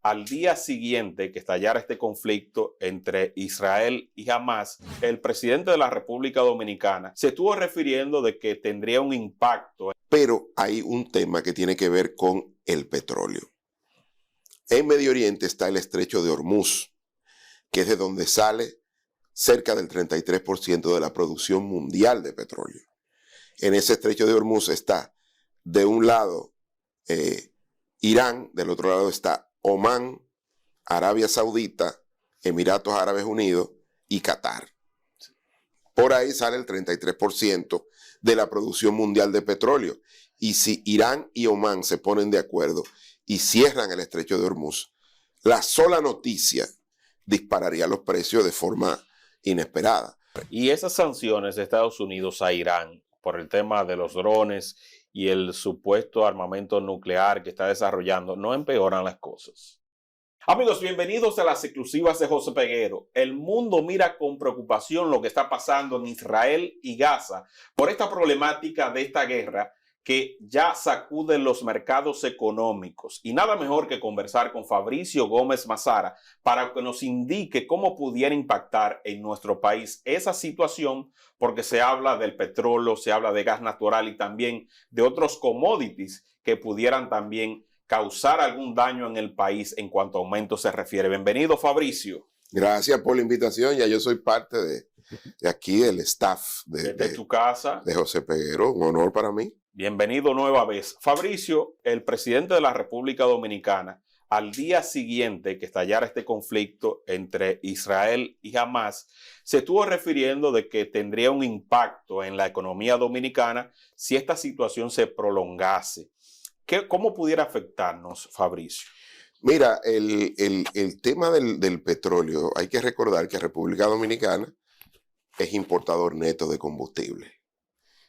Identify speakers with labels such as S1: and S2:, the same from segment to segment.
S1: al día siguiente que estallara este conflicto entre Israel y Hamas, el presidente de la República Dominicana se estuvo refiriendo de que tendría un impacto.
S2: Pero hay un tema que tiene que ver con el petróleo. En Medio Oriente está el estrecho de Hormuz, que es de donde sale cerca del 33% de la producción mundial de petróleo. En ese estrecho de Hormuz está, de un lado, Irán, del otro lado está Omán, Arabia Saudita, Emiratos Árabes Unidos y Qatar. Por ahí sale el 33% de la producción mundial de petróleo. Y si Irán y Omán se ponen de acuerdo y cierran el estrecho de Hormuz, la sola noticia dispararía los precios de forma inesperada.
S1: Y esas sanciones de Estados Unidos a Irán por el tema de los drones y el supuesto armamento nuclear que está desarrollando no empeoran las cosas. Amigos, bienvenidos a las exclusivas de José Peguero. El mundo mira con preocupación lo que está pasando en Israel y Gaza por esta problemática de esta guerra que ya sacude los mercados económicos. Y nada mejor que conversar con Fabricio Gómez Mazara para que nos indique cómo pudiera impactar en nuestro país esa situación, porque se habla del petróleo, se habla de gas natural y también de otros commodities que pudieran también causar algún daño en el país en cuanto a aumento se refiere. Bienvenido, Fabricio.
S2: Gracias por la invitación. Ya yo soy parte de aquí, del staff de
S1: tu casa,
S2: de José Peguero. Un honor para mí.
S1: Bienvenido nueva vez. Fabricio, el presidente de la República Dominicana, al día siguiente que estallara este conflicto entre Israel y Hamas, se estuvo refiriendo de que tendría un impacto en la economía dominicana si esta situación se prolongase. ¿Cómo pudiera afectarnos, Fabricio?
S2: Mira, el tema del petróleo, hay que recordar que República Dominicana es importador neto de combustible.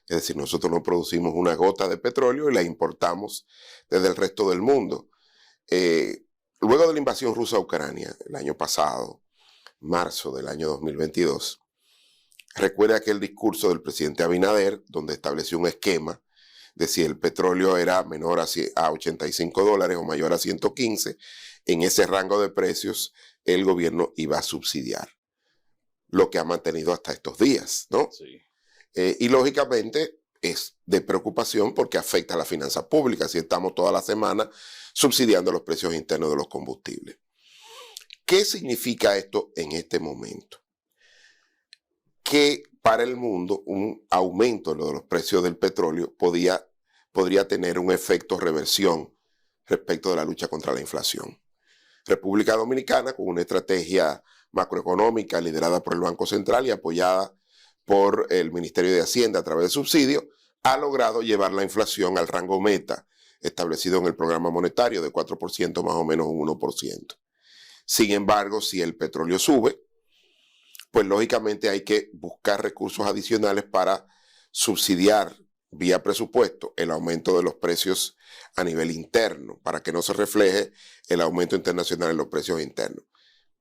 S2: Es decir, nosotros no producimos una gota de petróleo y la importamos desde el resto del mundo. Luego de la invasión rusa a Ucrania, el año pasado, marzo del año 2022, recuerda aquel discurso del presidente Abinader, donde estableció un esquema de si el petróleo era menor a $85 o mayor a 115, en ese rango de precios el gobierno iba a subsidiar, lo que ha mantenido hasta estos días, ¿no?
S1: Sí.
S2: Y lógicamente es de preocupación porque afecta a la finanza pública si estamos toda la semana subsidiando los precios internos de los combustibles. ¿Qué significa esto en este momento? Que para el mundo un aumento en lo de los precios del petróleo podría tener un efecto reversión respecto de la lucha contra la inflación. República Dominicana, con una estrategia macroeconómica liderada por el Banco Central y apoyada por el Ministerio de Hacienda a través de subsidios, ha logrado llevar la inflación al rango meta establecido en el programa monetario de 4% más o menos un 1%. Sin embargo, si el petróleo sube, pues lógicamente hay que buscar recursos adicionales para subsidiar vía presupuesto el aumento de los precios a nivel interno, para que no se refleje el aumento internacional en los precios internos.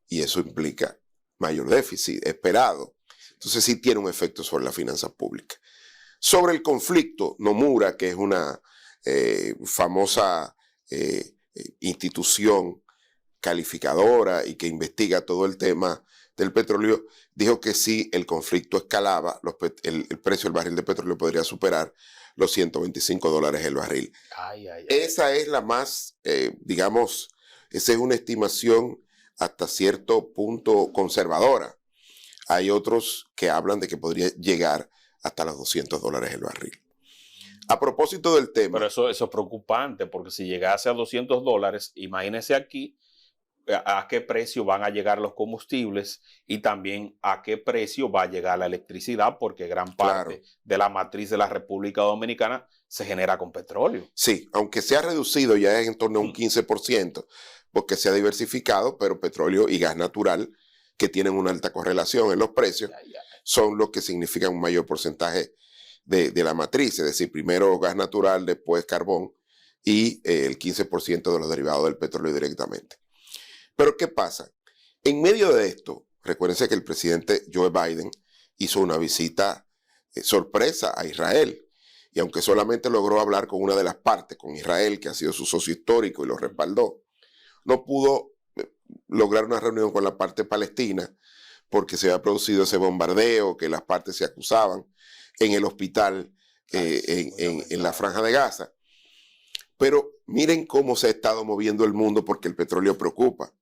S2: Y eso implica mayor déficit esperado. Entonces sí tiene un efecto sobre la finanza pública. Sobre el conflicto, Nomura, que es una famosa institución calificadora y que investiga todo el tema del petróleo, dijo que si el conflicto escalaba, el precio del barril de petróleo podría superar los $125 el barril. Esa es la más, digamos, esa es una estimación hasta cierto punto conservadora. Hay otros que hablan de que podría llegar hasta los $200 el barril. A propósito del tema...
S1: Pero eso es preocupante, porque si llegase a $200, imagínense aquí a qué precio van a llegar los combustibles y también a qué precio va a llegar la electricidad, porque gran parte de la matriz de la República Dominicana se genera con petróleo.
S2: Sí, aunque se ha reducido ya en torno a un 15%, porque se ha diversificado, pero petróleo y gas natural, que tienen una alta correlación en los precios, son los que significan un mayor porcentaje de la matriz, es decir, primero gas natural, después carbón y el 15% de los derivados del petróleo directamente. Pero ¿qué pasa? En medio de esto, recuérdense que el presidente Joe Biden hizo una visita sorpresa a Israel, y aunque solamente logró hablar con una de las partes, con Israel, que ha sido su socio histórico y lo respaldó, no pudo lograr una reunión con la parte palestina porque se había producido ese bombardeo, que las partes se acusaban en el hospital en la Franja de Gaza. Pero miren cómo se ha estado moviendo el mundo porque el petróleo preocupa.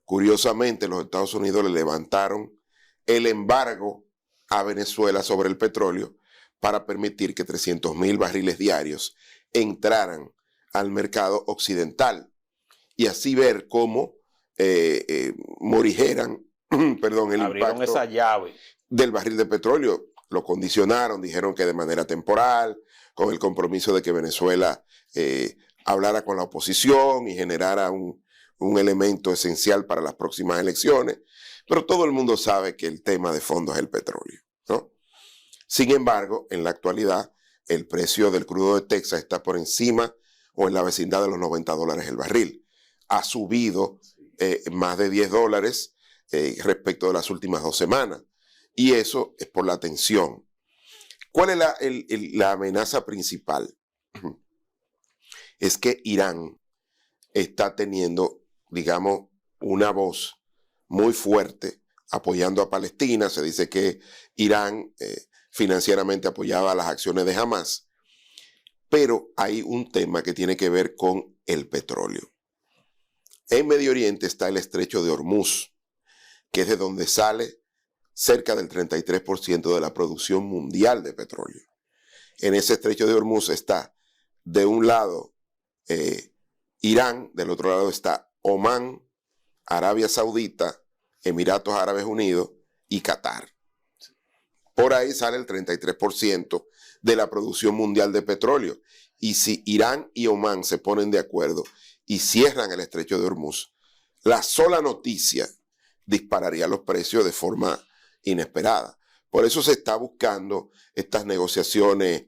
S2: Curiosamente, los Estados Unidos le levantaron el embargo a Venezuela sobre el petróleo para permitir que 300,000 barriles diarios entraran al mercado occidental y así ver cómo morigeran el
S1: abrieron
S2: impacto
S1: esa llave
S2: del barril de petróleo. Lo condicionaron, dijeron que de manera temporal, con el compromiso de que Venezuela hablara con la oposición y generara un elemento esencial para las próximas elecciones. Pero todo el mundo sabe que el tema de fondo es el petróleo, ¿no? Sin embargo, en la actualidad, el precio del crudo de Texas está por encima o en la vecindad de los $90 el barril. Ha subido más de $10 respecto de las últimas 2 semanas. Y eso es por la tensión. ¿Cuál es la amenaza principal? Es que Irán está teniendo, digamos, una voz muy fuerte apoyando a Palestina. Se dice que Irán financieramente apoyaba las acciones de Hamas. Pero hay un tema que tiene que ver con el petróleo. En Medio Oriente está el estrecho de Hormuz, que es de donde sale cerca del 33% de la producción mundial de petróleo. En ese estrecho de Hormuz está, de un lado, Irán, del otro lado está Omán, Arabia Saudita, Emiratos Árabes Unidos y Qatar. Por ahí sale el 33% de la producción mundial de petróleo. Y si Irán y Omán se ponen de acuerdo y cierran el estrecho de Hormuz, la sola noticia dispararía los precios de forma inesperada. Por eso se está buscando estas negociaciones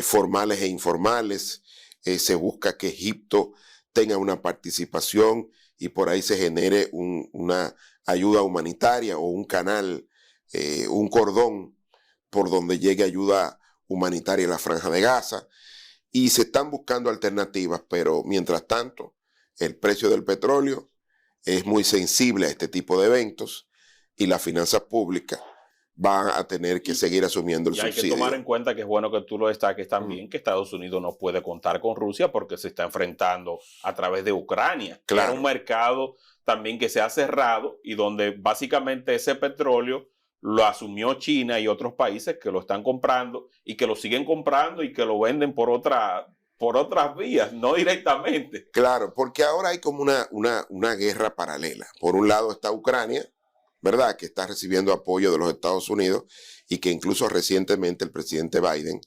S2: formales e informales. Se busca que Egipto tenga una participación y por ahí se genere una ayuda humanitaria o un canal, un cordón por donde llegue ayuda humanitaria a la Franja de Gaza. Y se están buscando alternativas, pero mientras tanto, el precio del petróleo es muy sensible a este tipo de eventos y las finanzas públicas van a tener que seguir asumiendo el subsidio.
S1: Hay que tomar en cuenta que es bueno que tú lo destaques también, que Estados Unidos no puede contar con Rusia porque se está enfrentando a través de Ucrania. Claro. Que era un mercado también que se ha cerrado y donde básicamente ese petróleo lo asumió China y otros países que lo están comprando y que lo siguen comprando y que lo venden por otras vías, no directamente.
S2: Claro, porque ahora hay como una guerra paralela. Por un lado está Ucrania, ¿verdad?, que está recibiendo apoyo de los Estados Unidos y que incluso recientemente el presidente Biden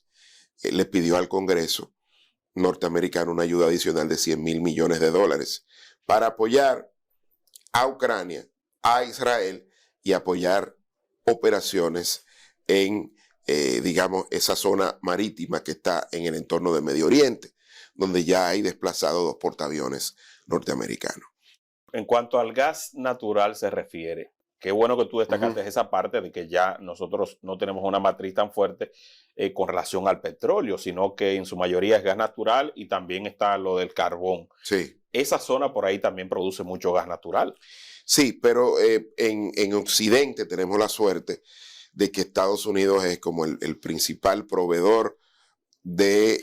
S2: le pidió al Congreso norteamericano una ayuda adicional de $100,000 millones para apoyar a Ucrania, a Israel y apoyar operaciones en, digamos, esa zona marítima que está en el entorno de Medio Oriente, donde ya hay desplazados 2 portaaviones norteamericanos.
S1: En cuanto al gas natural se refiere, qué bueno que tú destacaste esa parte de que ya nosotros no tenemos una matriz tan fuerte con relación al petróleo, sino que en su mayoría es gas natural y también está lo del carbón.
S2: Sí.
S1: Esa zona por ahí también produce mucho gas natural.
S2: Sí, pero en Occidente tenemos la suerte de que Estados Unidos es como el principal proveedor de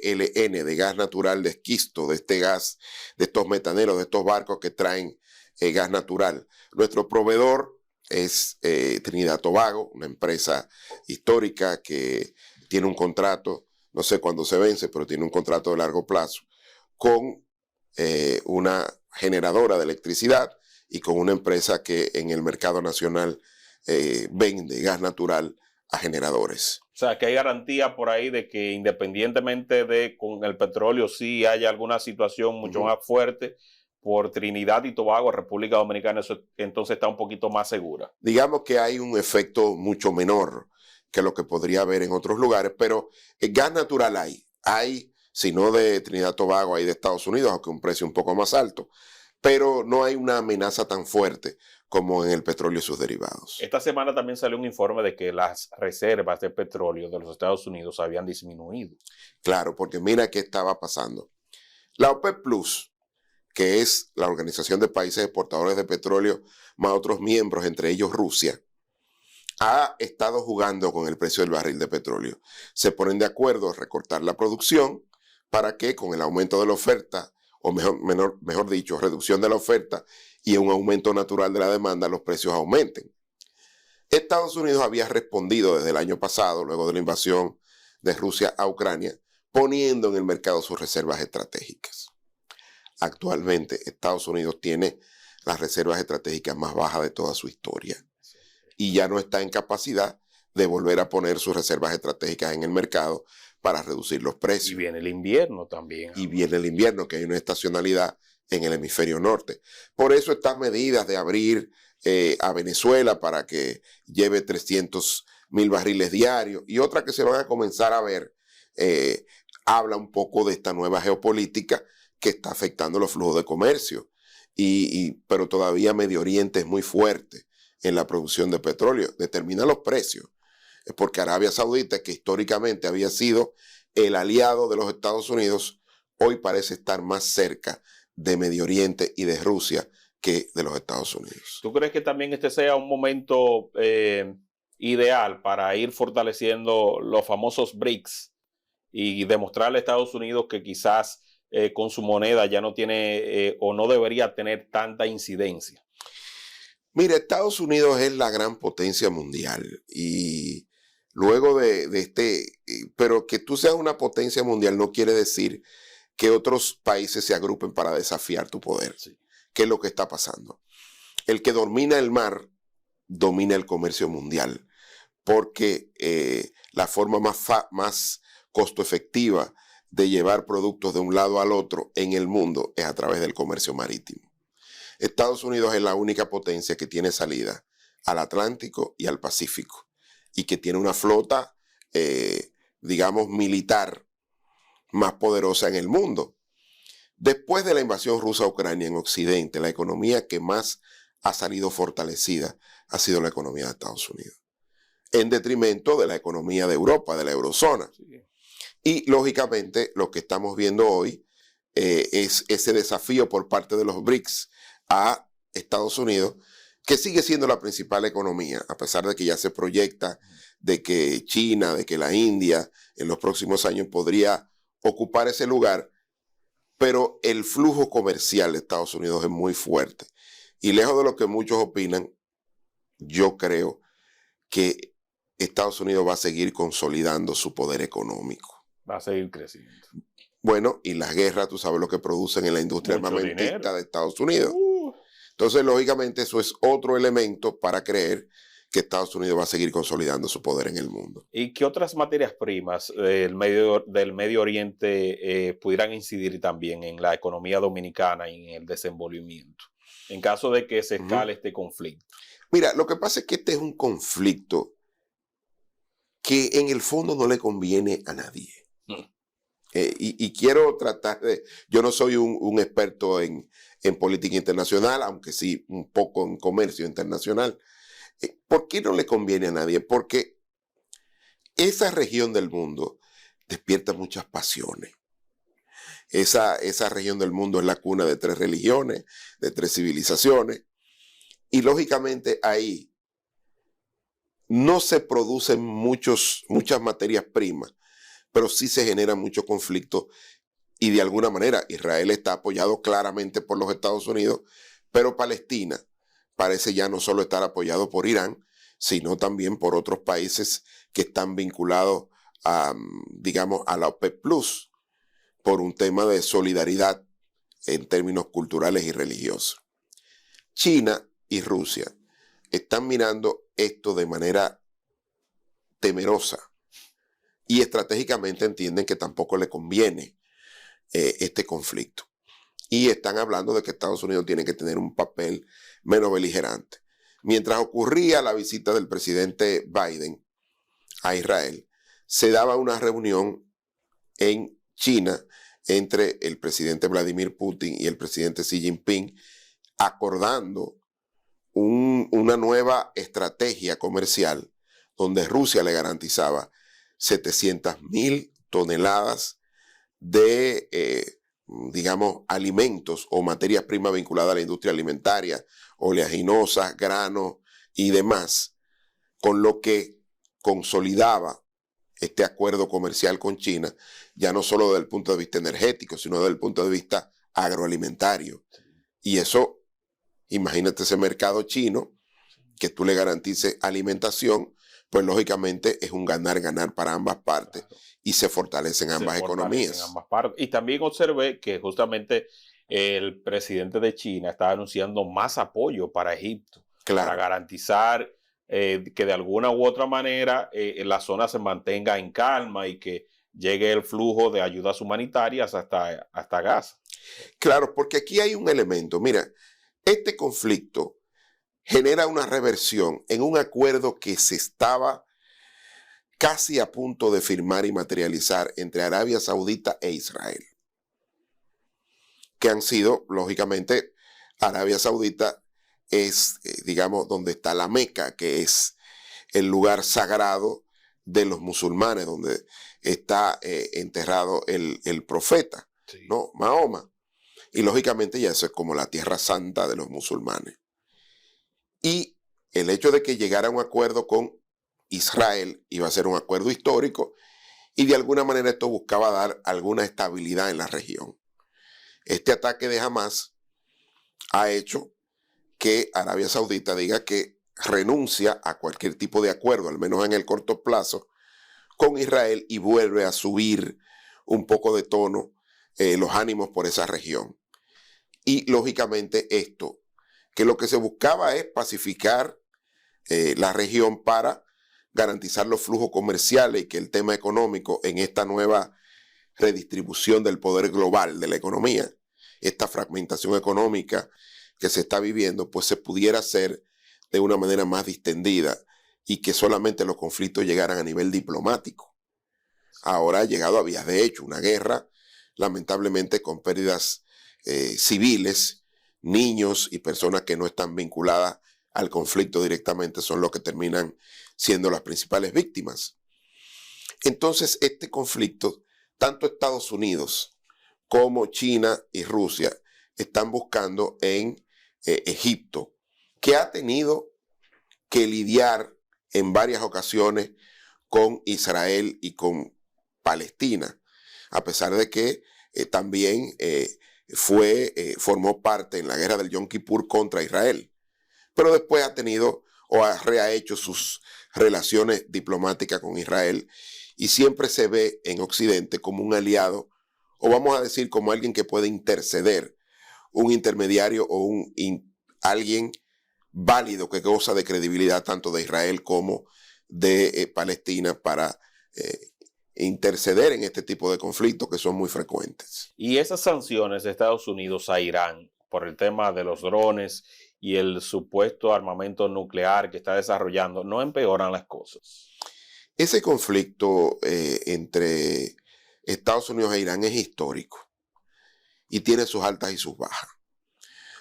S2: GLN, de gas natural de esquisto, de este gas, de estos metaneros, de estos barcos que traen gas natural. Nuestro proveedor es Trinidad Tobago, una empresa histórica que tiene un contrato, no sé cuándo se vence, pero tiene un contrato de largo plazo con una generadora de electricidad y con una empresa que en el mercado nacional vende gas natural a generadores.
S1: O sea, que hay garantía por ahí de que independientemente de con el petróleo sí haya alguna situación mucho más fuerte, por Trinidad y Tobago, República Dominicana, eso entonces está un poquito más segura.
S2: Digamos que hay un efecto mucho menor que lo que podría haber en otros lugares, pero el gas natural hay, si no de Trinidad y Tobago, hay de Estados Unidos, aunque un precio un poco más alto, pero no hay una amenaza tan fuerte como en el petróleo y sus derivados.
S1: Esta semana también salió un informe de que las reservas de petróleo de los Estados Unidos habían disminuido.
S2: Claro, porque mira qué estaba pasando. La OPEP Plus, que es la Organización de Países Exportadores de Petróleo, más otros miembros, entre ellos Rusia, ha estado jugando con el precio del barril de petróleo. Se ponen de acuerdo a recortar la producción para que con el aumento de la oferta, o mejor dicho, reducción de la oferta y un aumento natural de la demanda, los precios aumenten. Estados Unidos había respondido desde el año pasado, luego de la invasión de Rusia a Ucrania, poniendo en el mercado sus reservas estratégicas. Actualmente, Estados Unidos tiene las reservas estratégicas más bajas de toda su historia y ya no está en capacidad de volver a poner sus reservas estratégicas en el mercado para reducir los precios.
S1: Y viene el invierno también.
S2: Y viene el invierno, que hay una estacionalidad en el hemisferio norte. Por eso estas medidas de abrir a Venezuela para que lleve 300,000 barriles diarios y otras que se van a comenzar a ver, habla un poco de esta nueva geopolítica que está afectando los flujos de comercio. Pero todavía Medio Oriente es muy fuerte en la producción de petróleo, determina los precios. Es porque Arabia Saudita, que históricamente había sido el aliado de los Estados Unidos, hoy parece estar más cerca de Medio Oriente y de Rusia que de los Estados Unidos.
S1: ¿Tú crees que también este sea un momento ideal para ir fortaleciendo los famosos BRICS y demostrarle a Estados Unidos que quizás con su moneda ya no tiene o no debería tener tanta incidencia?
S2: Mira, Estados Unidos es la gran potencia mundial y luego pero que tú seas una potencia mundial no quiere decir que otros países se agrupen para desafiar tu poder.
S1: Sí.
S2: ¿Qué es lo que está pasando? El que domina el mar domina el comercio mundial, porque la forma más costo efectiva de llevar productos de un lado al otro en el mundo es a través del comercio marítimo. Estados Unidos es la única potencia que tiene salida al Atlántico y al Pacífico y que tiene una flota, digamos, militar más poderosa en el mundo. Después de la invasión rusa a Ucrania en Occidente, la economía que más ha salido fortalecida ha sido la economía de Estados Unidos, en detrimento de la economía de Europa, de la eurozona. Sí. Y lógicamente lo que estamos viendo hoy es ese desafío por parte de los BRICS a Estados Unidos, que sigue siendo la principal economía, a pesar de que ya se proyecta de que China, de que la India en los próximos años podría ocupar ese lugar, pero el flujo comercial de Estados Unidos es muy fuerte. Y lejos de lo que muchos opinan, yo creo que Estados Unidos va a seguir consolidando su poder económico.
S1: Va a seguir creciendo.
S2: Bueno, y las guerras, tú sabes lo que producen en la industria armamentista de Estados Unidos. Entonces, lógicamente, eso es otro elemento para creer que Estados Unidos va a seguir consolidando su poder en el mundo.
S1: ¿Y qué otras materias primas del Medio Oriente pudieran incidir también en la economía dominicana y en el desenvolvimiento, en caso de que se escale este conflicto?
S2: Mira, lo que pasa es que este es un conflicto que en el fondo no le conviene a nadie. Y quiero tratar de... Yo no soy un experto en política internacional, aunque sí un poco en comercio internacional. ¿Por qué no le conviene a nadie? Porque esa región del mundo despierta muchas pasiones. Esa región del mundo es la cuna de 3 religiones, de 3 civilizaciones. Y lógicamente ahí no se producen muchas materias primas, pero sí se genera mucho conflicto y de alguna manera Israel está apoyado claramente por los Estados Unidos, pero Palestina parece ya no solo estar apoyado por Irán, sino también por otros países que están vinculados a, digamos, a la OPEP Plus, por un tema de solidaridad en términos culturales y religiosos. China y Rusia están mirando esto de manera temerosa y estratégicamente entienden que tampoco le conviene este conflicto. Y están hablando de que Estados Unidos tiene que tener un papel menos beligerante. Mientras ocurría la visita del presidente Biden a Israel, se daba una reunión en China entre el presidente Vladimir Putin y el presidente Xi Jinping, acordando una nueva estrategia comercial donde Rusia le garantizaba 700,000 toneladas de digamos, alimentos o materias primas vinculadas a la industria alimentaria, oleaginosas, granos y demás, con lo que consolidaba este acuerdo comercial con China, ya no solo desde el punto de vista energético, sino desde el punto de vista agroalimentario. Y eso, imagínate ese mercado chino, que tú le garantices alimentación, pues lógicamente es un ganar-ganar para ambas partes y se fortalecen ambas economías.
S1: Ambas partes. Y también observé que justamente el presidente de China está anunciando más apoyo para Egipto, para garantizar que de alguna u otra manera la zona se mantenga en calma y que llegue el flujo de ayudas humanitarias hasta Gaza.
S2: Claro, porque aquí hay un elemento. Mira, este conflicto genera una reversión en un acuerdo que se estaba casi a punto de firmar y materializar entre Arabia Saudita e Israel, que han sido, lógicamente, Arabia Saudita es, digamos, donde está la Meca, que es el lugar sagrado de los musulmanes, donde está enterrado el profeta, sí, ¿no? Mahoma. Y lógicamente ya eso es como la tierra santa de los musulmanes. Y el hecho de que llegara a un acuerdo con Israel iba a ser un acuerdo histórico y de alguna manera esto buscaba dar alguna estabilidad en la región. Este ataque de Hamas ha hecho que Arabia Saudita diga que renuncia a cualquier tipo de acuerdo, al menos en el corto plazo, con Israel y vuelve a subir un poco de tono los ánimos por esa región. Y lógicamente esto, que lo que se buscaba es pacificar la región para garantizar los flujos comerciales y que el tema económico en esta nueva redistribución del poder global de la economía, esta fragmentación económica que se está viviendo, pues se pudiera hacer de una manera más distendida y que solamente los conflictos llegaran a nivel diplomático. Ahora ha llegado a vías de hecho, una guerra, lamentablemente con pérdidas civiles, niños y personas que no están vinculadas al conflicto directamente son los que terminan siendo las principales víctimas. Entonces, este conflicto, tanto Estados Unidos como China y Rusia están buscando en Egipto, que ha tenido que lidiar en varias ocasiones con Israel y con Palestina, a pesar de que también formó parte en la guerra del Yom Kippur contra Israel, pero después ha tenido o ha rehecho sus relaciones diplomáticas con Israel y siempre se ve en Occidente como un aliado, o vamos a decir como alguien que puede interceder, un intermediario o alguien válido que goza de credibilidad tanto de Israel como de Palestina para interceder en este tipo de conflictos que son muy frecuentes.
S1: Y esas sanciones de Estados Unidos a Irán por el tema de los drones y el supuesto armamento nuclear que está desarrollando no empeoran las cosas.
S2: Ese conflicto entre Estados Unidos e Irán es histórico y tiene sus altas y sus bajas.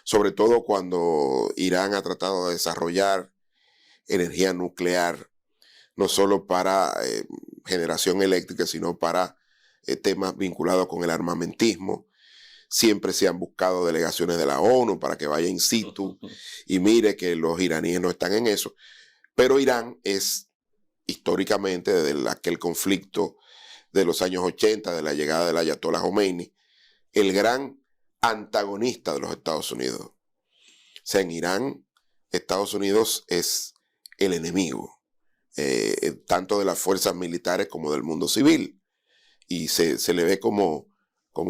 S2: Sobre todo cuando Irán ha tratado de desarrollar energía nuclear, no solo para generación eléctrica, sino para temas vinculados con el armamentismo. Siempre se han buscado delegaciones de la ONU para que vaya in situ y mire que los iraníes no están en eso. Pero Irán es históricamente, desde aquel conflicto de los años 80, de la llegada del Ayatollah Khomeini, el gran antagonista de los Estados Unidos. O sea, en Irán, Estados Unidos es el enemigo, tanto de las fuerzas militares como del mundo civil. Y se le ve como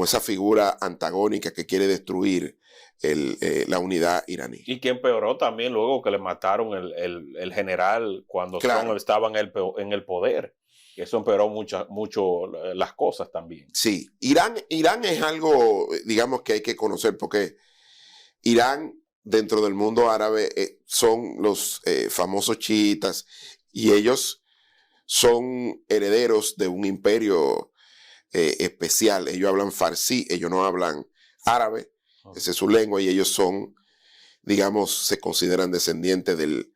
S2: esa figura antagónica que quiere destruir la unidad iraní.
S1: Y que empeoró también luego que le mataron el general cuando Trump estaba en el poder. Y eso empeoró mucho las cosas también.
S2: Sí, Irán es algo, digamos, que hay que conocer, porque Irán, dentro del mundo árabe, son los famosos chiitas, y ellos son herederos de un imperio especial. Ellos hablan farsi, ellos no hablan árabe, esa es su lengua, y ellos son, digamos, se consideran descendientes del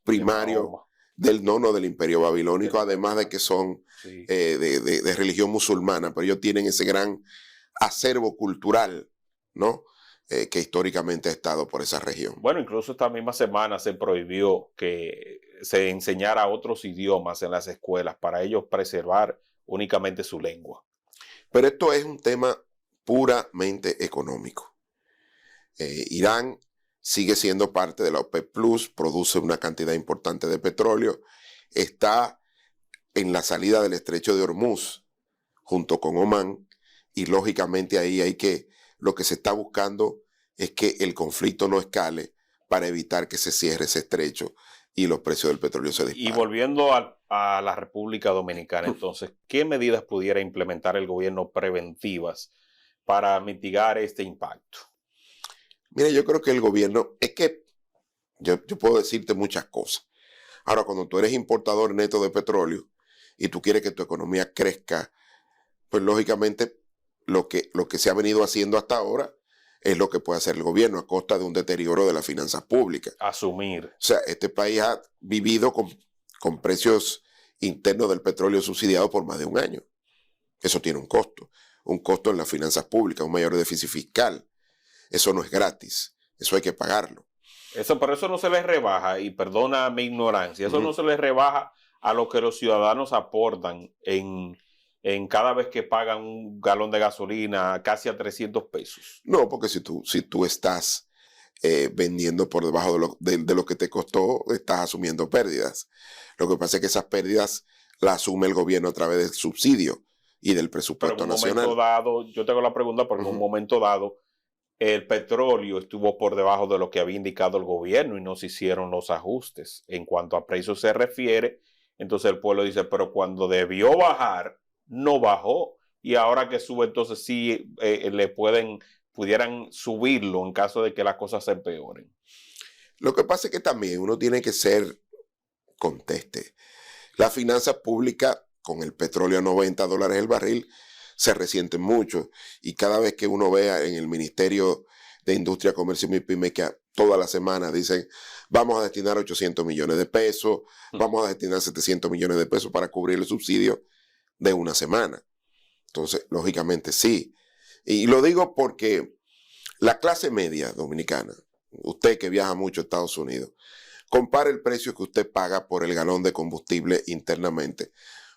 S2: primario, del nono del imperio babilónico, además de que son de religión musulmana, pero ellos tienen ese gran acervo cultural, ¿no? Que históricamente ha estado por esa región.
S1: Bueno, incluso esta misma semana se prohibió que se enseñara otros idiomas en las escuelas para ellos preservar únicamente su lengua.
S2: Pero esto es un tema puramente económico. Irán sigue siendo parte de la OPEP Plus, produce una cantidad importante de petróleo, está en la salida del estrecho de Hormuz junto con Omán, y lógicamente ahí lo que se está buscando es que el conflicto no escale para evitar que se cierre ese estrecho y los precios del petróleo se disparen.
S1: Y volviendo a la República Dominicana, entonces, ¿qué medidas pudiera implementar el gobierno preventivas para mitigar este impacto?
S2: Mira, yo creo que el gobierno, es que yo puedo decirte muchas cosas. Ahora, cuando tú eres importador neto de petróleo y tú quieres que tu economía crezca, pues lógicamente lo que se ha venido haciendo hasta ahora es lo que puede hacer el gobierno a costa de un deterioro de las finanzas públicas.
S1: Asumir.
S2: O sea, este país ha vivido con precios internos del petróleo subsidiados por más de un año. Eso tiene un costo en las finanzas públicas, un mayor déficit fiscal. Eso no es gratis, eso hay que pagarlo.
S1: Pero eso no se les rebaja, y perdona mi ignorancia, eso no se les rebaja a lo que los ciudadanos aportan en cada vez que pagan un galón de gasolina casi a 300 pesos.
S2: No, porque si tú estás vendiendo por debajo de lo que te costó, estás asumiendo pérdidas. Lo que pasa es que esas pérdidas las asume el gobierno a través del subsidio y del presupuesto nacional.
S1: Momento dado, yo tengo la pregunta porque en un momento dado el petróleo estuvo por debajo de lo que había indicado el gobierno y no se hicieron los ajustes. En cuanto a precios se refiere, entonces el pueblo dice, pero cuando debió bajar, no bajó, y ahora que sube, entonces sí pudieran subirlo en caso de que las cosas se empeoren.
S2: Lo que pasa es que también uno tiene que ser conteste. La finanza pública con el petróleo a $90 el barril se resienten mucho, y cada vez que uno vea en el Ministerio de Industria, Comercio y MIPYME que toda la semana dicen vamos a destinar 800 millones de pesos, vamos a destinar 700 millones de pesos para cubrir el subsidio de una semana. Entonces, lógicamente sí. Y lo digo porque la clase media dominicana, usted que viaja mucho a Estados Unidos, compare el precio que usted paga por el galón de combustible internamente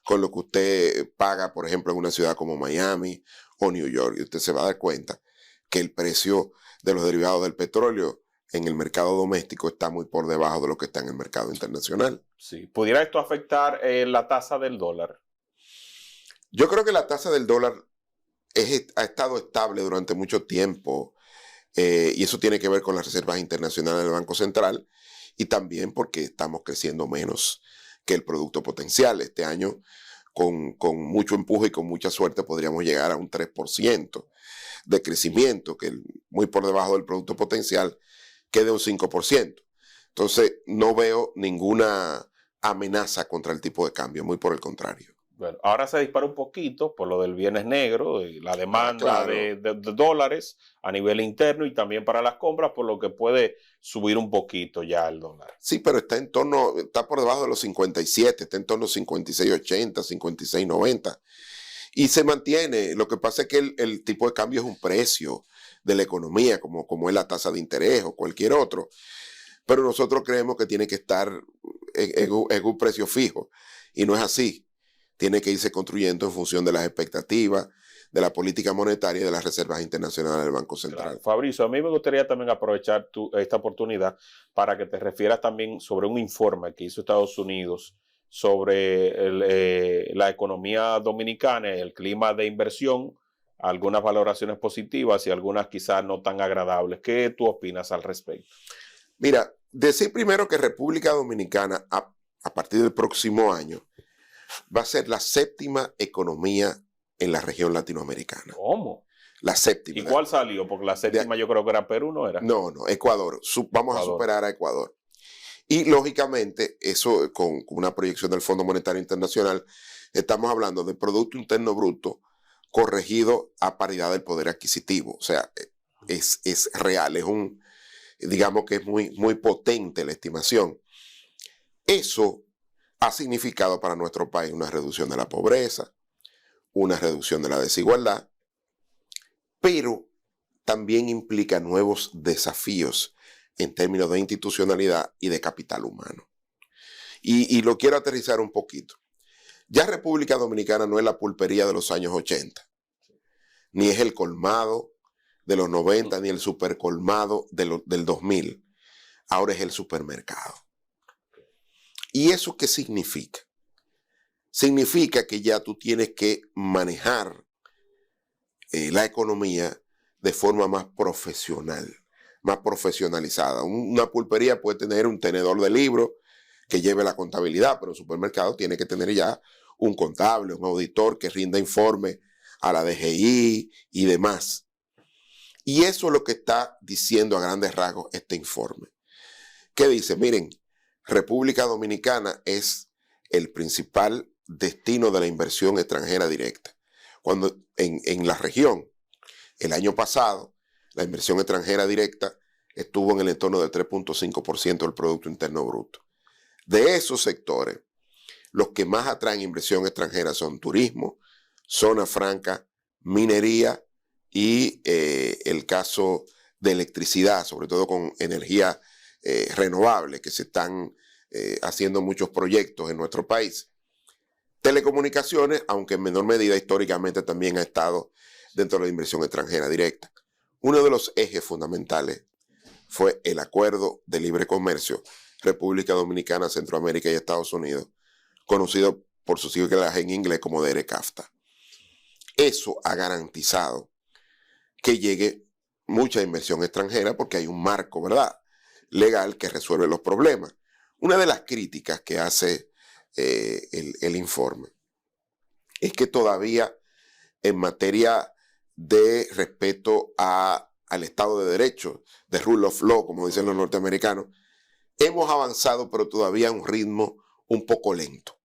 S2: con lo que usted paga, por ejemplo, en una ciudad como Miami o New York, y usted se va a dar cuenta que el precio de los derivados del petróleo en el mercado doméstico está muy por debajo de lo que está en el mercado internacional.
S1: Sí. ¿Pudiera esto afectar la tasa del dólar?
S2: Yo creo que la tasa del dólar ha estado estable durante mucho tiempo, y eso tiene que ver con las reservas internacionales del Banco Central, y también porque estamos creciendo menos que el producto potencial. Este año, con mucho empuje y con mucha suerte, podríamos llegar a un 3% de crecimiento, que muy por debajo del producto potencial, que de un 5%. Entonces, no veo ninguna amenaza contra el tipo de cambio, muy por el contrario.
S1: Bueno, ahora se dispara un poquito por lo del Viernes Negro, y la demanda
S2: claro.
S1: de dólares a nivel interno y también para las compras, por lo que puede subir un poquito ya el dólar.
S2: Sí, pero está por debajo de los 57, está en torno a 56.80, 56.90. Y se mantiene. Lo que pasa es que el tipo de cambio es un precio de la economía, como es la tasa de interés o cualquier otro. Pero nosotros creemos que tiene que estar en un precio fijo. Y no es así. Tiene que irse construyendo en función de las expectativas, de la política monetaria y de las reservas internacionales del Banco Central.
S1: Claro. Fabricio, a mí me gustaría también aprovechar esta oportunidad para que te refieras también sobre un informe que hizo Estados Unidos sobre la economía dominicana, el clima de inversión, algunas valoraciones positivas y algunas quizás no tan agradables. ¿Qué tú opinas al respecto?
S2: Mira, decir primero que República Dominicana, a partir del próximo año, va a ser la séptima economía en la región latinoamericana.
S1: ¿Cómo?
S2: La séptima.
S1: ¿Y cuál salió? Porque la séptima yo creo que era Perú, ¿no era?
S2: No, Ecuador. Vamos a superar a Ecuador. Y lógicamente, eso con una proyección del Fondo Monetario Internacional, estamos hablando de Producto Interno Bruto corregido a paridad del poder adquisitivo. O sea, es real, digamos que es muy, muy potente la estimación. Eso ha significado para nuestro país una reducción de la pobreza, una reducción de la desigualdad pero también implica nuevos desafíos en términos de institucionalidad y de capital humano. Y lo quiero aterrizar un poquito. Ya República Dominicana no es la pulpería de los años 80, ni es el colmado de los 90, ni el supercolmado del 2000. Ahora es el supermercado. ¿Y eso qué significa? Significa que ya tú tienes que manejar la economía de forma más profesional, más profesionalizada. Una pulpería puede tener un tenedor de libros que lleve la contabilidad, pero el supermercado tiene que tener ya un contable, un auditor que rinda informe a la DGI y demás. Y eso es lo que está diciendo a grandes rasgos este informe. ¿Qué dice? Miren, República Dominicana es el principal destino de la inversión extranjera directa. Cuando en la región, el año pasado, la inversión extranjera directa estuvo en el entorno del 3.5% del Producto Interno Bruto. De esos sectores, los que más atraen inversión extranjera son turismo, zona franca, minería y el caso de electricidad, sobre todo con energía renovable, que se están haciendo muchos proyectos en nuestro país. Telecomunicaciones, aunque en menor medida históricamente también ha estado dentro de la inversión extranjera directa. Uno de los ejes fundamentales fue el Acuerdo de Libre Comercio República Dominicana, Centroamérica y Estados Unidos, conocido por sus siglas en inglés como DERECAFTA. Eso ha garantizado que llegue mucha inversión extranjera porque hay un marco, ¿verdad?, legal que resuelve los problemas. Una de las críticas que hace el informe es que todavía en materia de respeto al Estado de Derecho, de rule of law, como dicen los norteamericanos, hemos avanzado, pero todavía a un ritmo un poco lento.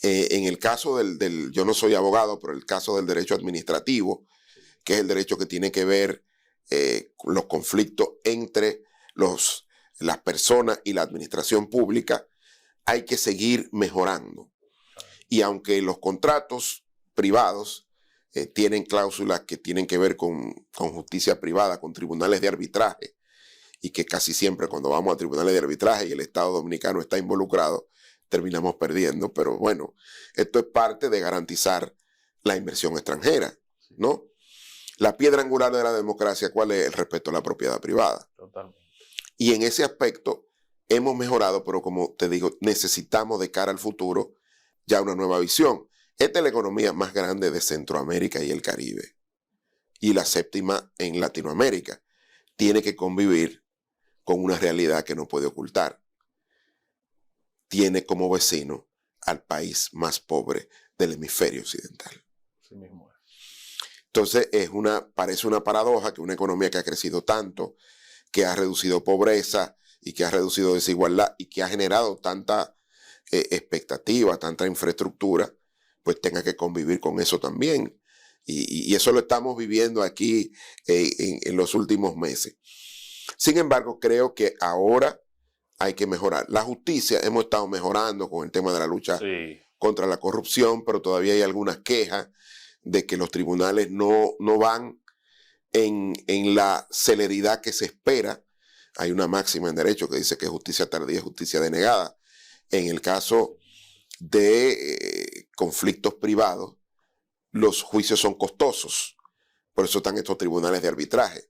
S2: En el caso yo no soy abogado, pero el caso del derecho administrativo, que es el derecho que tiene que ver con los conflictos entre las personas y la administración pública, hay que seguir mejorando. Y aunque los contratos privados tienen cláusulas que tienen que ver con justicia privada, con tribunales de arbitraje, y que casi siempre cuando vamos a tribunales de arbitraje y el Estado Dominicano está involucrado, terminamos perdiendo. Pero bueno, esto es parte de garantizar la inversión extranjera, ¿no? La piedra angular de la democracia, ¿cuál es? El respeto a la propiedad privada.
S1: Totalmente.
S2: Y en ese aspecto hemos mejorado, pero como te digo, necesitamos de cara al futuro ya una nueva visión. Esta es la economía más grande de Centroamérica y el Caribe, y la séptima en Latinoamérica. Tiene que convivir con una realidad que no puede ocultar. Tiene como vecino al país más pobre del hemisferio occidental.
S1: Sí mismo es.
S2: Entonces parece una paradoja que una economía que ha crecido tanto, que ha reducido pobreza y que ha reducido desigualdad y que ha generado tanta expectativa, tanta infraestructura, pues tenga que convivir con eso también. Y eso lo estamos viviendo aquí en los últimos meses. Sin embargo, creo que ahora hay que mejorar. La justicia, hemos estado mejorando con el tema de la lucha contra la corrupción, pero todavía hay algunas quejas de que los tribunales no van en la celeridad que se espera. Hay una máxima en derecho que dice que justicia tardía es justicia denegada. En el caso de conflictos privados, los juicios son costosos. Por eso están estos tribunales de arbitraje.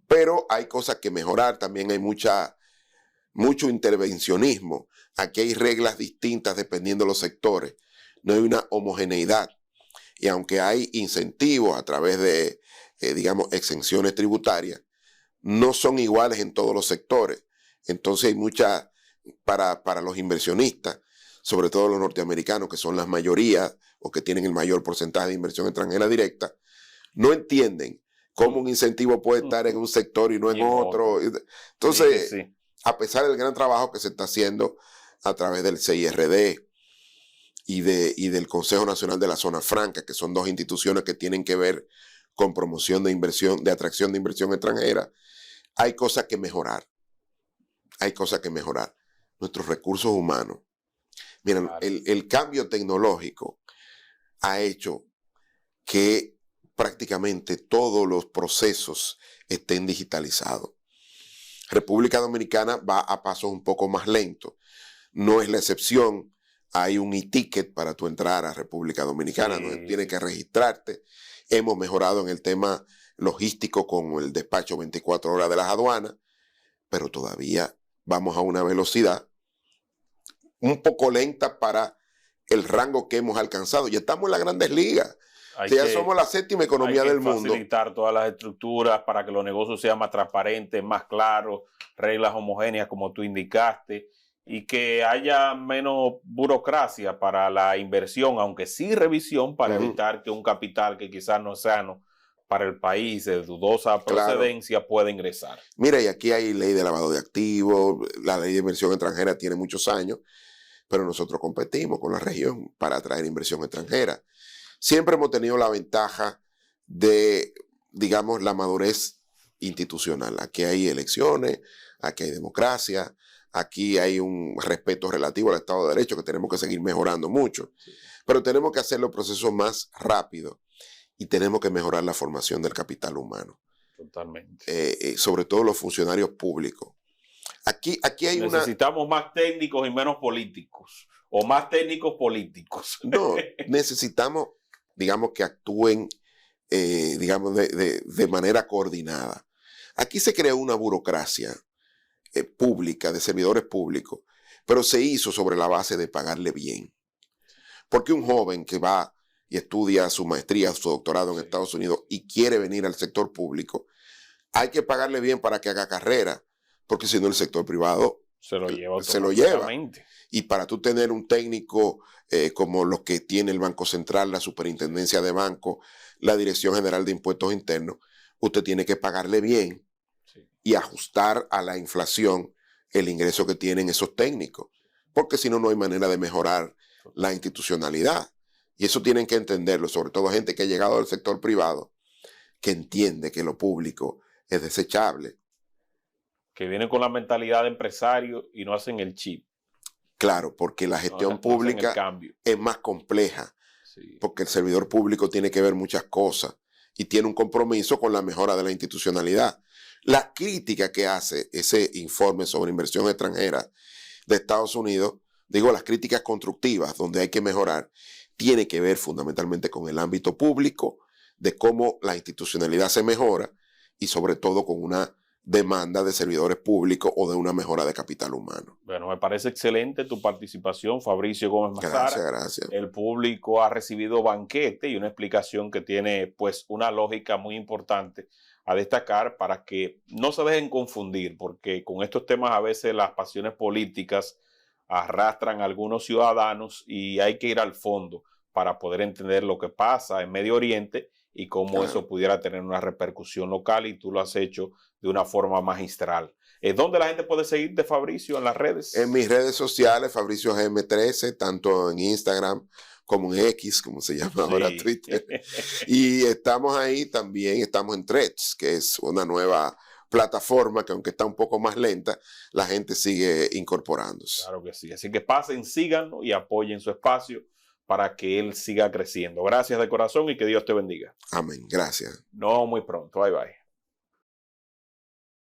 S2: Pero hay cosas que mejorar, también hay mucho intervencionismo. Aquí hay reglas distintas dependiendo de los sectores. No hay una homogeneidad. Y aunque hay incentivos a través de, digamos, exenciones tributarias, no son iguales en todos los sectores. Entonces hay mucha, para los inversionistas, sobre todo los norteamericanos, que son las mayorías o que tienen el mayor porcentaje de inversión extranjera directa, no entienden cómo un incentivo puede estar en un sector y no en otro. Entonces, a pesar del gran trabajo que se está haciendo a través del CIRD y del Consejo Nacional de la Zona Franca, que son dos instituciones que tienen que ver con promoción de inversión, de atracción de inversión extranjera, hay cosas que mejorar. Hay cosas que mejorar. Nuestros recursos humanos. Miren, el cambio tecnológico ha hecho que prácticamente todos los procesos estén digitalizados. República Dominicana va a pasos un poco más lentos. No es la excepción. Hay un e-ticket para tú entrar a República Dominicana, no tienes que registrarte. Hemos mejorado en el tema logístico con el despacho 24 horas de las aduanas, pero todavía vamos a una velocidad un poco lenta para el rango que hemos alcanzado. Ya estamos en las grandes ligas. Ya somos la 7ª economía del mundo.
S1: Hay que facilitar todas las estructuras para que los negocios sean más transparentes, más claros, reglas homogéneas como tú indicaste, y que haya menos burocracia para la inversión, aunque sí revisión para evitar que un capital que quizás no es sano para el país, de dudosa procedencia, pueda ingresar.
S2: Mira, y aquí hay ley de lavado de activos, la ley de inversión extranjera tiene muchos años, pero nosotros competimos con la región para atraer inversión extranjera. Siempre hemos tenido la ventaja de, digamos, la madurez institucional. Aquí hay elecciones, aquí hay democracia, aquí hay un respeto relativo al Estado de Derecho que tenemos que seguir mejorando mucho. Pero tenemos que hacer los procesos más rápidos y tenemos que mejorar la formación del capital humano.
S1: Totalmente.
S2: Sobre todo los funcionarios públicos. Aquí hay
S1: Necesitamos más técnicos y menos políticos. O más técnicos políticos.
S2: No, necesitamos, digamos, que actúen, digamos, de manera coordinada. Aquí se creó una burocracia pública, de servidores públicos, pero se hizo sobre la base de pagarle bien. Porque un joven que va y estudia su maestría, su doctorado en Estados Unidos y quiere venir al sector público, hay que pagarle bien para que haga carrera, porque si no el sector privado
S1: se lo lleva.
S2: Y para tú tener un técnico como los que tiene el Banco Central, la Superintendencia de Banco, la Dirección General de Impuestos Internos, usted tiene que pagarle bien y ajustar a la inflación el ingreso que tienen esos técnicos, porque si no, no hay manera de mejorar la institucionalidad. Y eso tienen que entenderlo, sobre todo gente que ha llegado del sector privado, que entiende que lo público es desechable.
S1: Que vienen con la mentalidad de empresario y no hacen el chip.
S2: Claro, porque la gestión pública es más compleja, porque el servidor público tiene que ver muchas cosas y tiene un compromiso con la mejora de la institucionalidad. La crítica que hace ese informe sobre inversión extranjera de Estados Unidos, digo, las críticas constructivas donde hay que mejorar, tiene que ver fundamentalmente con el ámbito público, de cómo la institucionalidad se mejora y sobre todo con una demanda de servidores públicos o de una mejora de capital humano.
S1: Bueno, me parece excelente tu participación, Fabricio Gómez Mazara.
S2: Gracias.
S1: El público ha recibido banquete y una explicación que tiene pues una lógica muy importante a destacar para que no se dejen confundir, porque con estos temas a veces las pasiones políticas arrastran a algunos ciudadanos y hay que ir al fondo para poder entender lo que pasa en Medio Oriente y cómo eso pudiera tener una repercusión local, y tú lo has hecho de una forma magistral. ¿Dónde la gente puede seguir de Fabricio en las redes?
S2: En mis redes sociales, Fabricio GM13, tanto en Instagram como en X, como se llama ahora Twitter. Y estamos ahí también, estamos en Threads, que es una nueva plataforma que aunque está un poco más lenta, la gente sigue incorporándose.
S1: Claro que sí. Así que pasen, síganlo y apoyen su espacio para que él siga creciendo. Gracias de corazón y que Dios te bendiga.
S2: Amén. Gracias.
S1: No, muy pronto. Bye, bye.